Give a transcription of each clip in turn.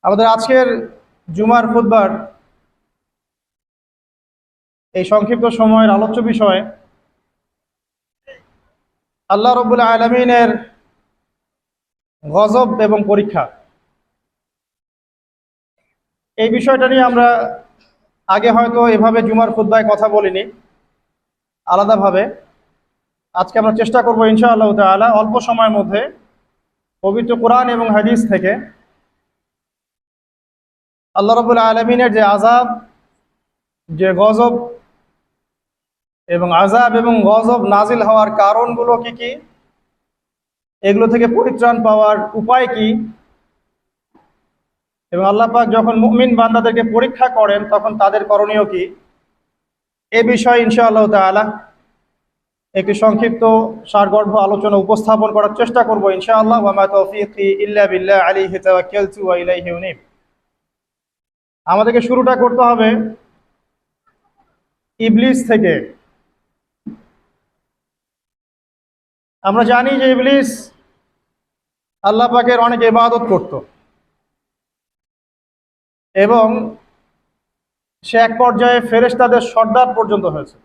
আমাদের আজকের জুমার খুতবার এই সংক্ষিপ্ত সময়ের আলোচ্য বিষয় আল্লাহ রাব্বুল আলামিনের গজব এবং পরীক্ষা। এই বিষয়টা নিয়ে আমরা আগে হয়তো এভাবে জুমার খুতবায় কথা বলিনি আলাদাভাবে। আজকে আমরা চেষ্টা করব ইনশাআল্লাহ তাআলা অল্প সময়ের মধ্যে পবিত্র কোরআন এবং হাদিস থেকে আল্লাহ রাব্বুল আলামিনের যে আযাব, যে গজব এবং গজব নাজিল হওয়ার কারণগুলো কি কি, এগুলো থেকে পরিত্রাণ পাওয়ার উপায় কি, এবং আল্লাহ পাক যখন মুমিন বান্দাদেরকে পরীক্ষা করেন তখন তাদের করণীয় কি, এ বিষয়ে ইনশাআল্লাহ তাআলা একটি সংক্ষিপ্ত সারগর্ভ আলোচনা উপস্থাপন করার চেষ্টা করব ইনশাআল্লাহ। ওয়া মা তাওফীকি ইল্লা বিল্লাহ আলাইহি তাওয়াক্কালতু ওয়া ইলাইহি উনীব। আমাদেরকে শুরুটা করতে হবে ইবলিস থেকে। আমরা জানি যে ইবলিস আল্লাহ পাকের অনেক ইবাদত করত এবং সে এক পর্যায়ে ফেরেশতাদের সর্দার পর্যন্ত হয়েছে।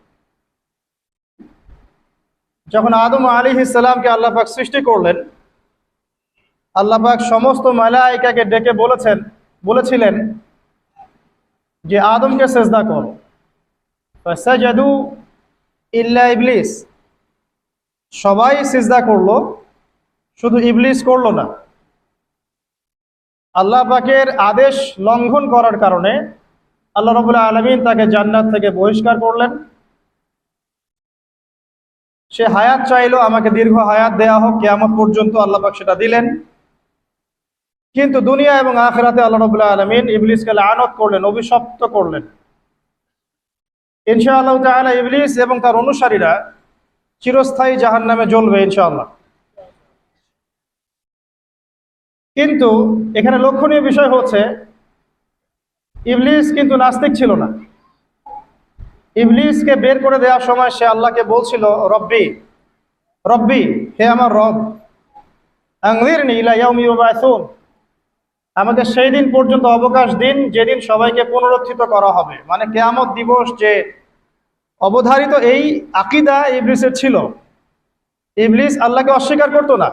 যখন আদম আলাইহিস সালামকে আল্লাহ পাক সৃষ্টি করলেন, আল্লাহ পাক সমস্ত মালায়েকাকে ডেকে বলেছিলেন যে আদমকে সেজদা করো, ফাসাজাদু ইল্লা ইবলিস। সবাই সিজদা করলো, শুধু ইবলিস করলো না। আল্লাহ পাকের আদেশ লঙ্ঘন করার কারণে আল্লাহ রাব্বুল আলামিন তাকে জান্নাত থেকে বহিষ্কার করলেন। সে হায়াত চাইলো, আমাকে দীর্ঘ হায়াত দেয়া হোক কিয়ামত পর্যন্ত, আল্লাহ পাক সেটা দিলেন। কিন্তু দুনিয়া এবং আখিরাতে আল্লাহ রাব্বুল আলামিন ইবলিসকে লানত করলেন, অভিশপ্ত করলেন। ইনশাআল্লাহ তাআলা ইবলিস এবং তার অনুসারীরা চিরস্থায়ী জাহান্নামে জ্বলবে ইনশাআল্লাহ। কিন্তু এখানে লক্ষণীয় বিষয় হচ্ছে ইবলিস কিন্তু নাস্তিক ছিল না। ইবলিসকে বের করে দেওয়ার সময় সে আল্লাহকে বলছিল, রব্বি রব্বি, হে আমার রব, আনজিরনি ইলা ইয়াউমি ইউবাসুন, আমাকে সেই দিন পর্যন্ত অবকাশ দিন যেদিন সবাইকে পুনরুত্থিত করা হবে। মানে কিয়ামত দিবস যে অবধারিত, এই আকীদা ইবলিসের ছিল। ইবলিস আল্লাহকে অস্বীকার করতো না,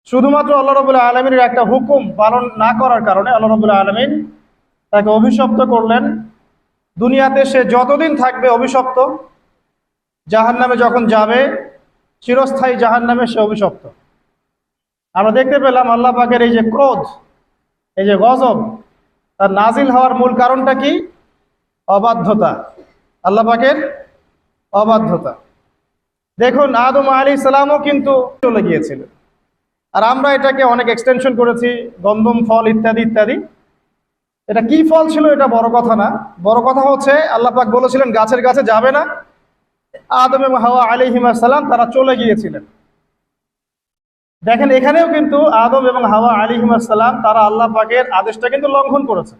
শুধুমাত্র আল্লাহ রাব্বুল আলামিনের একটা হুকুম পালন না করার কারণে আল্লাহ রাব্বুল আলামিন তাকে অভিশপ্ত করলেন। দুনিয়াতে সে যতদিন থাকবে অভিশপ্ত, জাহান্নামে যখন যাবে চিরস্থায়ী জাহান্নামে সে অভিশপ্ত। আমরা দেখতে পেলাম আল্লাহ পাকের এই যে ক্রোধ, এই যে গজব, তার নাজিল হওয়ার মূল কারণটা কি? অবাধ্যতা, আল্লাহ পাকের অবাধ্যতা। দেখুন আদম আলাইহিস সালামও কিন্তু চলে গিয়েছিলেন, আর আমরা এটাকে অনেক এক্সটেনশন করেছি, গন্ধম ফল ইত্যাদি ইত্যাদি। এটা কি ফল ছিল এটা বড় কথা না, বড় কথা হচ্ছে আল্লাহ পাক বলেছিলেন গাছের কাছে যাবে না। আদম এবং হাওয়া আলাইহিস সালাম তারা চলে গিয়েছিলেন। দেখেন এখানেও কিন্তু আদম এবং হাওয়া আলাইহিস সালাম তারা আল্লাহ পাকের আদেশটা কিন্তু লঙ্ঘন করেছে,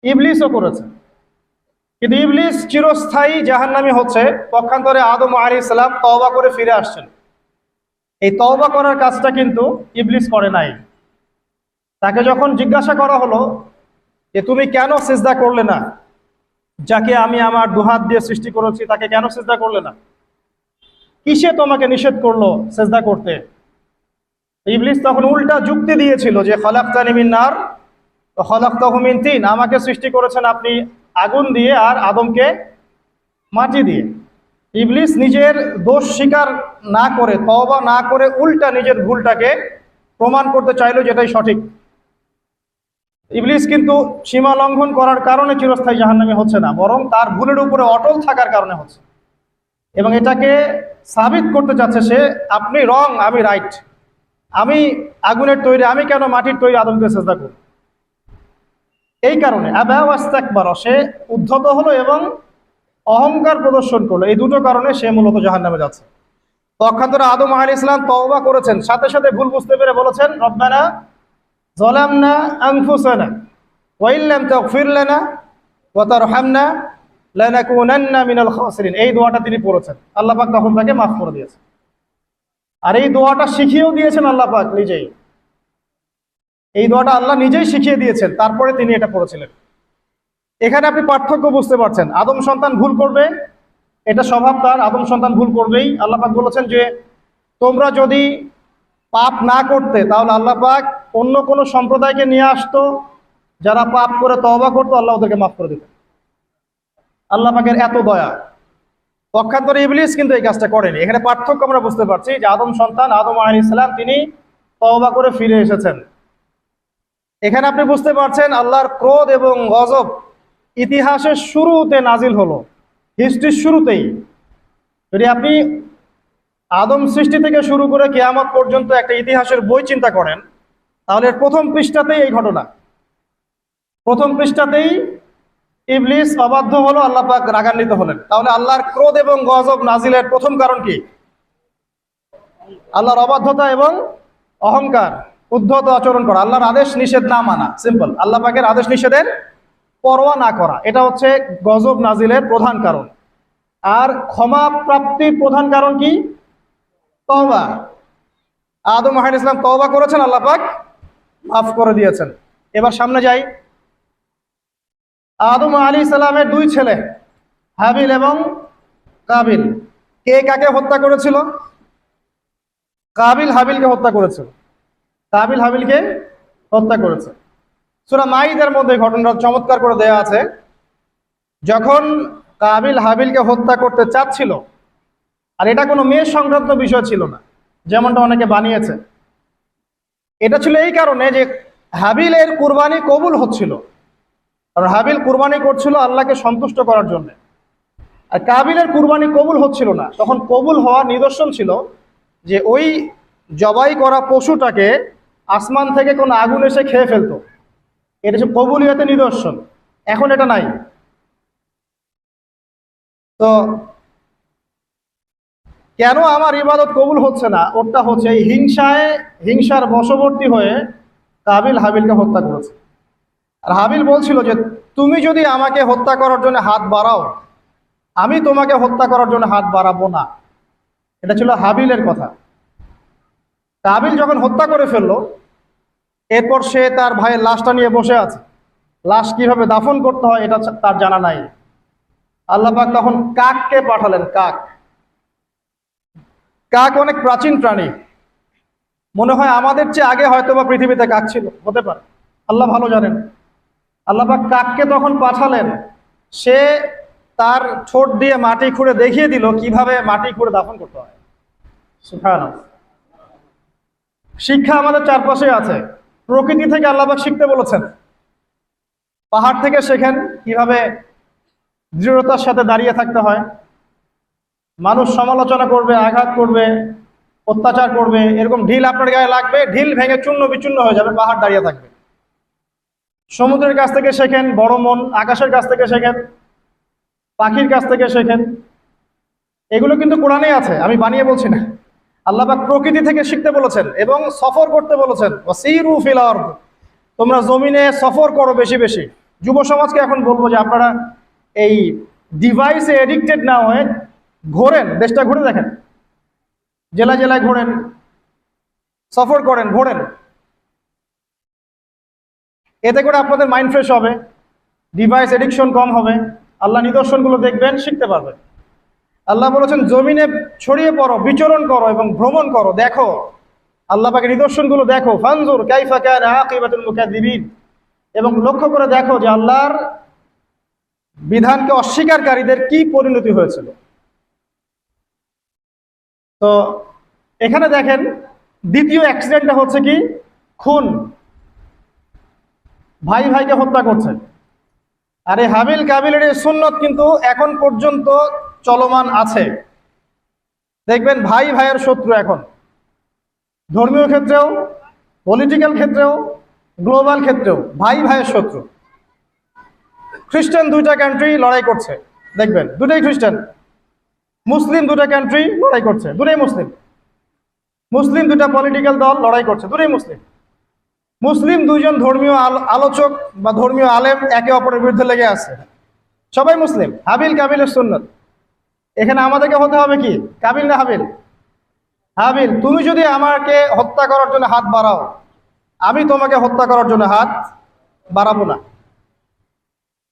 ইবলিসও করেছে। কিন্তু ইবলিস চিরস্থায়ী জাহান্নামী হচ্ছে। পক্ষান্তরে আদম আলাইহিস সালাম তওবা করে ফিরে আসছেন। এই তওবা করার কাজটা কিন্তু ইবলিস করে নাই। তাকে যখন জিজ্ঞাসা করা হলো যে তুমি কেন সিজদা করলে না, যাকে আমি আমার দুহাত দিয়ে সৃষ্টি করেছি তাকে কেন সিজদা করলে না, কিসে তোমাকে নিষেধ করলো সিজদা করতে? ইবলিস তখন উল্টা যুক্তি দিয়েছিল যে খালাকতানি মিন নার ওয়া খালাকতাহু মিন তিন, আমাকে সৃষ্টি করেছেন আপনি আগুন দিয়ে আর আদমকে মাটি দিয়ে। ইবলিস নিজের দোষ স্বীকার না করে, তওবা না করে, উল্টা নিজের ভুলটাকে প্রমাণ করতে চাইলো যেটাই সঠিক। ইবলিস কিন্তু সীমা লঙ্ঘন করার কারণে চিরস্থায়ী জাহান্নামী হচ্ছে না, বরং তার ভুলের উপরে অটল থাকার কারণে হচ্ছে। এবং এটাকে সাবিত করতে চাচ্ছে সে, আপনি রং, আমি রাইট, আমি আগুনের তৈরি, আমি কেন মাটির তৈরি আদমকে সিজদা করব? এই কারণে আবা ওয়াস্তাকবারা, সে উদ্ধত হলো এবং অহংকার প্রদর্শন করলো। এই দুটো কারণে সে মূলত জাহান্নামে যাচ্ছে। পক্ষান্তরে আদম আলাইহিস সালাম তওবা করেছেন, সাথে সাথে ভুল বুঝতে পেরে বলেছেন, রব্বানা যালামনা আনফুসানা ওয়া ইল্লাম তাগফির লানা ওয়া তারহামনা লানাকুনান্না মিনাল খাসিরিন। এই দোয়াটা তিনি পড়েছেন, আল্লাহ পাক তখন তাকে মাফ করে দিয়েছেন। আর এই দোয়াটা শিখিয়েও দিয়েছেন আল্লাহ পাক নিজেই। এই দোয়াটা আল্লাহ নিজেই শিখিয়ে দিয়েছেন, তারপরে তিনি এটা পড়েছিলেন। এখানে আপনি পার্থক্য বুঝতে পারছেন। আদম সন্তান ভুল করবে, এটা স্বভাব তার, আদম সন্তান ভুল করবেই। আল্লাহ পাক বলেছেন যে তোমরা যদি পাপ না করতে তাহলে আল্লাহ পাক অন্য কোনো সম্প্রদায়কে নিয়ে আসতো, যারা পাপ করে তওবা করতো, আল্লাহ ওদেরকে মাফ করে দিতেন। আল্লাহ পাকের এত দয়া। পক্ষান্তরে ইবলিস কিন্তু এই কাজটা করেনি। এখানে পার্থক্য আমরা বুঝতে পারছি যে আদম সন্তান আদম আলাইহিস সালাম তিনি তওবা করে ফিরে এসেছেন। এখানে আপনি বুঝতে পারছেন আল্লাহর ক্রোধ এবং গজব ইতিহাসের শুরুতে নাজিল হলো, হিস্ট্রির শুরুতেই। যদি আপনি আদম সৃষ্টি থেকে শুরু করে কিয়ামত পর্যন্ত একটা ইতিহাসের বই চিন্তা করেন, তাহলে প্রথম পৃষ্ঠাতেই এই ঘটনা। প্রথম পৃষ্ঠাতেই ইবলিস অবাধ্য হলো, আল্লাহ পাক রাগান্বিত হলেন। তাহলে আল্লাহর ক্রোধ এবং গজব নাজিলের প্রথম কারণ কি? আল্লাহর অবাধ্যতা এবং অহংকার, উদ্ধত আচরণ করা, আল্লাহর আদেশ নিষেধ না মানা। সিম্পল, আল্লাহ পাকের আদেশ নিষেধের পরোয়া না করা, এটা হচ্ছে গজব নাজিলের প্রধান কারণ। আর ক্ষমা প্রাপ্তির প্রধান কারণ কি? তওবা। আদম আলাইহিস সালাম তওবা করেছেন, আল্লাহ পাক মাফ করে দিয়েছেন। এবার সামনে যাই। আদম আলাইহিস সালামের দুই ছেলে হাবিল এবং কাবিল, কে কাকে হত্যা করেছিল? কাবিল হাবিলকে হত্যা করেছিল। কাবিল হাবিলকে হত্যা করেছে। সূরা মাইদার মধ্যে ঘটনাটা চমৎকার করে দেয়া আছে। যখন কাবিল হাবিলকে হত্যা করতে চাচ্ছিল, আর এটা কোনো মেয়ে সংক্রান্ত বিষয় ছিল না যেমনটা অনেকে বানিয়েছে, এটা ছিল এই কারণে যে হাবিলের কুরবানি কবুল হচ্ছিল, আর হাবিল কুরবানি করছিল আল্লাহকে সন্তুষ্ট করার জন্য, আর কাবিলের কুরবানি কবুল হচ্ছিল না। তখন কবুল হওয়ার নিদর্শন ছিল যে ওই জবাই করা পশুটাকে আসমান থেকে কোনো আগুন এসে খেয়ে ফেলতো। এটা হচ্ছে কবুলিয়তের নিদর্শন। এখন এটা নাই। তো কেন আমার ইবাদত কবুল হচ্ছে না? ওটা হচ্ছে এই হিংসার বশবর্তী হয়ে কাবিল হাবিলকে হত্যা করেছে। আর হাবিল বলছিল যে তুমি যদি আমাকে হত্যা করার জন্য হাত বাড়াও, আমি তোমাকে হত্যা করার জন্য হাত বাড়াবো না। এটা ছিল হাবিলের কথা। কাবিল যখন হত্যা করে ফেললো, এরপর সে তার ভাইয়ের লাশটা নিয়ে বসে আছে। লাশ কিভাবে দাফন করতে হয় এটা তার জানা নাই। আল্লাহ পাক তখন কাককে পাঠালেন। কাক অনেক প্রাচীন প্রাণী, মনে হয় আমাদের চেয়ে আগে হয়তো বা পৃথিবীতে কাক ছিল, হতে পারে, আল্লাহ ভালো জানেন। আল্লাহ পাক কাককে তখন পাঠালেন। সে তার ঠোঁট দিয়ে মাটি খুঁড়ে দেখিয়ে দিল কিভাবে মাটি খুঁড়ে দাফন করতে হয়। সুবহানাল্লাহ। শিক্ষা আমাদের চারপাশে আছে। প্রকৃতি থেকে আল্লাহ পাক শিখতে বলেছেন। পাহাড় থেকে শেখেন কিভাবে দৃঢ়তার সাথে দাঁড়িয়ে থাকতে হয়। মানুষ সমালোচনা করবে, আঘাত করবে, অত্যাচার করবে, এরকম ঢিল আপনার গায়ে লাগবে, ঢিল ভেঙে চূর্ণ বিচূর্ণ হয়ে যাবে, পাহাড় দাঁড়িয়ে থাকবে। সমুদ্রের কাছ থেকে শেখেন বড় মন, আকাশের কাছ থেকে শেখেন, পাখির কাছ থেকে শেখেন। এগুলো কিন্তু কোরআনে আছে, আমি বানিয়ে বলছি না। আল্লাহ পাক প্রকৃতি থেকে শিখতে বলেছেন এবং সফর করতে বলেছেন। ওয়াসিরু ফিল আরদ, তোমরা জমিনে সফর করো বেশি বেশি। যুব সমাজকে এখন বলবো যে আপনারা এই ডিভাইসে এডিক্টেড না হয়ে ঘোরেন, দেশটা ঘুরে দেখেন, জেলায় জেলায় ঘোরেন, সফর করেন, ঘোরেন। এতে করে আপনাদের মাইন্ড ফ্রেশ হবে, ডিভাইস এডিকশন কম হবে, আল্লাহ নিদর্শনগুলো দেখবেন, শিখতে পারবেন। আল্লাহ বলেছেন জমিনে ছড়িয়ে পড়ো, বিচরণ করো এবং ভ্রমণ করো, দেখো আল্লাহ পাকের নিদর্শনগুলো দেখো। ফানজুর কাইফা কানা আকিবাতুল মুকাজ্জিবিন, এবং লক্ষ্য করে দেখো যে আল্লাহর বিধানকে অস্বীকারীদের কি পরিণতি হয়েছিল। তো এখানে দেখেন দ্বিতীয় অ্যাক্সিডেন্টটা হচ্ছে কি? খুন। ভাই ভাইকে হত্যা করছে। আর এই হাবিল কাবিলের এই সুন্নত কিন্তু এখন পর্যন্ত চলমান আছে। দেখবেন ভাই ভাইয়ের শত্রু এখন, ধর্মীয় ক্ষেত্রেও, পলিটিক্যাল ক্ষেত্রেও, গ্লোবাল ক্ষেত্রেও ভাই ভাইয়ের শত্রু। খ্রিস্টান দুইটা কান্ট্রি লড়াই করছে, দেখবেন দুটাই খ্রিস্টান। মুসলিম দুটা কান্ট্রি লড়াই করছে, দুটাই মুসলিম। মুসলিম দুটা পলিটিক্যাল দল লড়াই করছে, দুটাই মুসলিম। মুসলিম দুইজন ধর্মীয় আলোচক বা ধর্মীয় আলেম একে অপরের বিরুদ্ধে লেগে আছে, সবাই মুসলিম। হাবিল কাবিলের সুন্নত। এখানে আমাদেরকে হতে হবে কি? কাবিল না হাবিল? হাবিল। তুমি যদি আমাকে হত্যা করার জন্য হাত বাড়াও, আমি তোমাকে হত্যা করার জন্য হাত বাড়াবো না।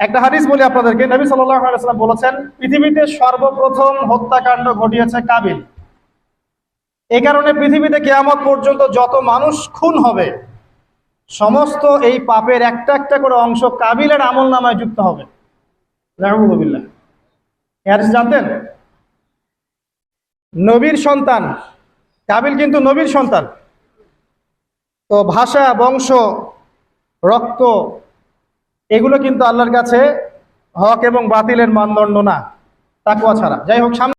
একটা হাদিস বলি আপনাদেরকে, নবী সাল্লাল্লাহু আলাইহি ওয়াসাল্লাম বলেছেন, পৃথিবীতে সর্বপ্রথম হত্যাকাণ্ড ঘটিয়েছে কাবিল। এই কারণে পৃথিবীতে কিয়ামত পর্যন্ত যত মানুষ খুন হবে, সমস্ত এই পাপের একটা একটা করে অংশ কাবিলের আমল নামায় যুক্ত হবে। নাউযুবিল্লাহ। এই হাদিস জানতেন? নবীর সন্তান কাবিল কিন্তু নবীর সন্তান। তো ভাষা, বংশ, রক্ত এগুলো কিন্তু আল্লাহর কাছে হক এবং বাতিলের মানদণ্ড না, তাকওয়া ছাড়া। যাই হোক, সামনে